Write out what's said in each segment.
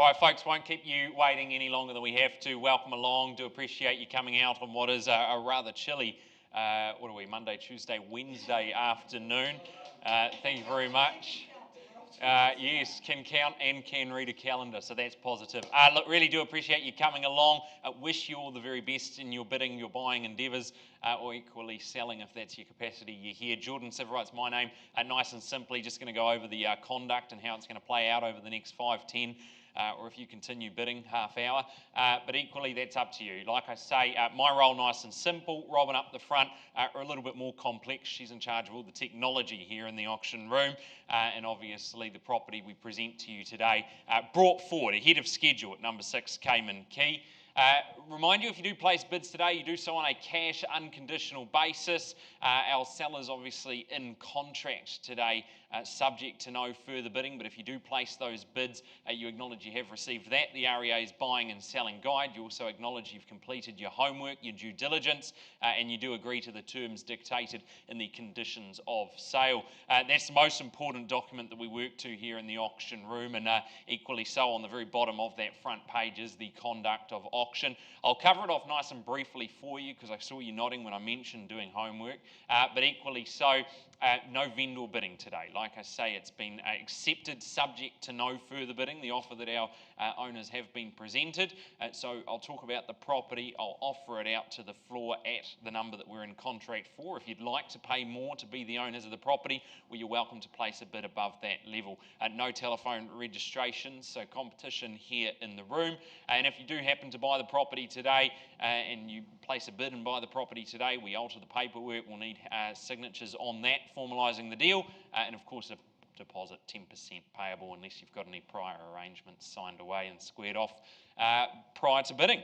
All right, folks, won't keep you waiting any longer than we have to. Welcome along. Do appreciate you coming out on what is a rather chilly, Monday, Tuesday, Wednesday afternoon. Thank you very much. Yes, can count and can read a calendar, so that's positive. Look, really do appreciate you coming along. Wish you all the very best in your bidding, your buying endeavours, or equally selling if that's your capacity. You're here. Jordan Siveright's my name. Nice and simply, just going to go over the conduct and how it's going to play out over the next 5, 10, or if you continue bidding, half hour. But equally, that's up to you. Like I say, my role, nice and simple. Robin up the front, are a little bit more complex. She's in charge of all the technology here in the auction room, and obviously the property we present to you today brought forward ahead of schedule at number 6 Cayman Quay. Remind you, if you do place bids today, you do so on a cash unconditional basis. Our seller's obviously in contract today, subject to no further bidding, but if you do place those bids, you acknowledge you have received that, the REA's buying and selling guide. You also acknowledge you've completed your homework, your due diligence, and you do agree to the terms dictated in the conditions of sale. That's the most important document that we work to here in the auction room, and equally so on the very bottom of that front page is the conduct of auction. I'll cover it off nice and briefly for you because I saw you nodding when I mentioned doing homework, but equally so, no vendor bidding today. Like I say, it's been accepted subject to no further bidding, the offer that our owners have been presented. So I'll talk about the property, I'll offer it out to the floor at the number that we're in contract for. If you'd like to pay more to be the owners of the property, well, you're welcome to place a bid above that level. No telephone registrations, so competition here in the room. And if you do happen to buy the property today and you place a bid and buy the property today, we alter the paperwork. We'll need signatures on that, formalising the deal, and of course a deposit 10% payable unless you've got any prior arrangements signed away and squared off prior to bidding.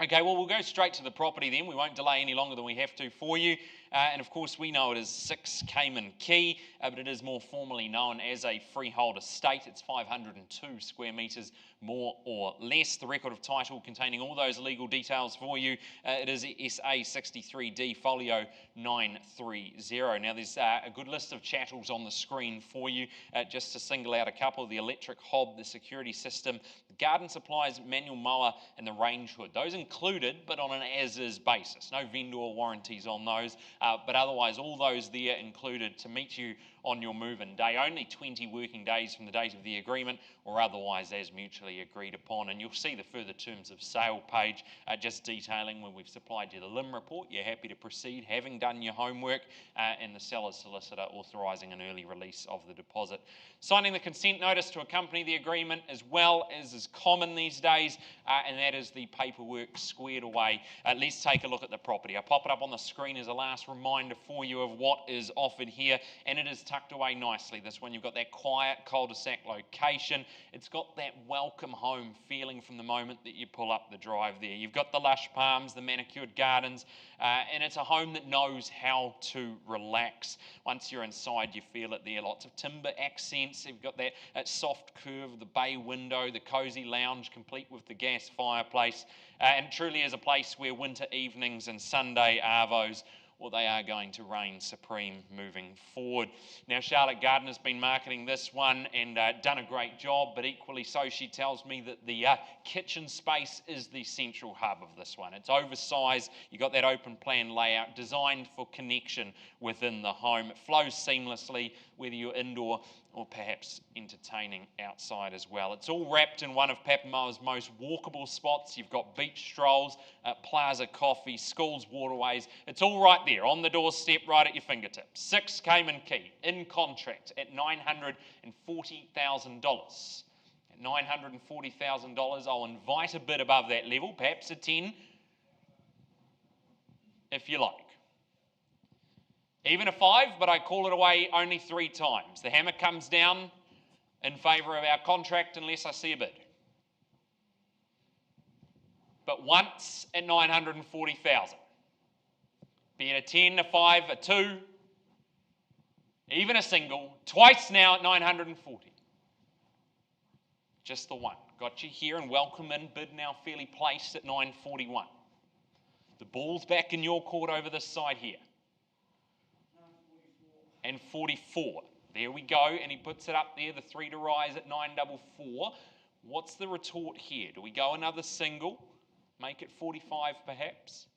Okay, well, we'll go straight to the property then. We won't delay any longer than we have to for you. And of course, we know it is 6 Cayman Quay, but it is more formally known as a freehold estate. It's 502 square metres, more or less. The record of title containing all those legal details for you, it is SA 63D folio 930. Now, there's a good list of chattels on the screen for you, just to single out a couple: the electric hob, the security system, the garden supplies, manual mower, and the range hood. Those included, but on an as-is basis. No vendor warranties on those. But otherwise, all those there included to meet you on your move-in day. Only 20 working days from the date of the agreement, or otherwise as mutually agreed upon. And you'll see the further terms of sale page just detailing when we've supplied you the LIM report. You're happy to proceed, having done your homework, and the seller's solicitor authorising an early release of the deposit. Signing the consent notice to accompany the agreement, as well as is common these days, and that is the paperwork squared away. Let's take a look at the property. I'll pop it up on the screen as a last reminder for you of what is offered here, and it is tucked away nicely. This one, you've got that quiet cul-de-sac location. It's got that welcome home feeling from the moment that you pull up the drive there. You've got the lush palms, the manicured gardens, and it's a home that knows how to relax. Once you're inside, you feel it there. Lots of timber accents. You've got that soft curve of the bay window, the cosy lounge complete with the gas fireplace, and it truly is a place where winter evenings and Sunday arvos, well, they are going to reign supreme moving forward. Now, Charlotte Gardner's been marketing this one and done a great job, but equally so, she tells me that the kitchen space is the central hub of this one. It's oversized. You've got that open plan layout designed for connection within the home. It flows seamlessly, whether you're indoor or perhaps entertaining outside as well. It's all wrapped in one of Papamoa's most walkable spots. You've got beach strolls, plaza coffee, schools, waterways. It's all right there on the doorstep, right at your fingertips. 6 Cayman Quay, in contract at $940,000. At $940,000, I'll invite a bid above that level, perhaps a 10, if you like. Even a 5, but I call it away only 3 times. The hammer comes down in favour of our contract unless I see a bid. But once at 940,000. Be it a 10, a 5, a 2, even a single, twice now at 940. Just the one. Got you here and welcome in, bid now fairly placed at 941. The ball's back in your court over this side here. And 44. There we go, and he puts it up there, the 3 to rise at 944. What's the retort here? Do we go another single, make it 45 perhaps?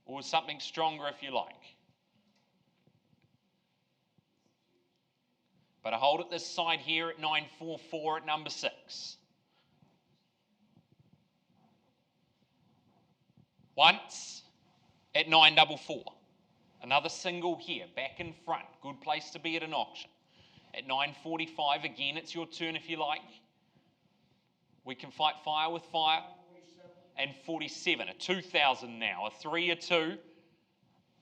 Or something stronger if you like? But I hold it this side here at 944 at number 6. Once at 944. Another single here, back in front. Good place to be at an auction. At 945, again, it's your turn if you like. We can fight fire with fire. And 47, a 2,000 now, a 3, a 2.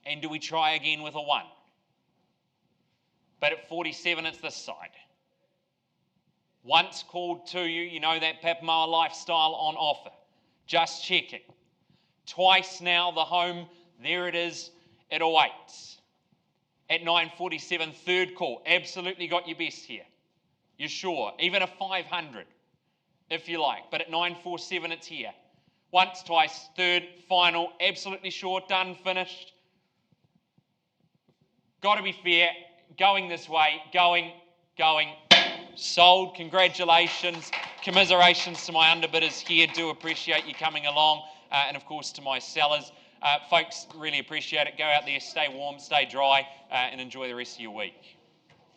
And do we try again with a 1? But at 47, it's this side. Once called to you, you know that Papamoa lifestyle on offer. Just checking. Twice now, the home, there it is, it awaits. At 947, third call, absolutely got your best here. You're sure, even a 500, if you like. But at 947, it's here. Once, twice, third, final, absolutely sure, done, finished. Got to be fair, going this way, going, sold. Congratulations, commiserations to my underbidders here. Do appreciate you coming along, and of course to my sellers. Folks, really appreciate it. Go out there, stay warm, stay dry, and enjoy the rest of your week.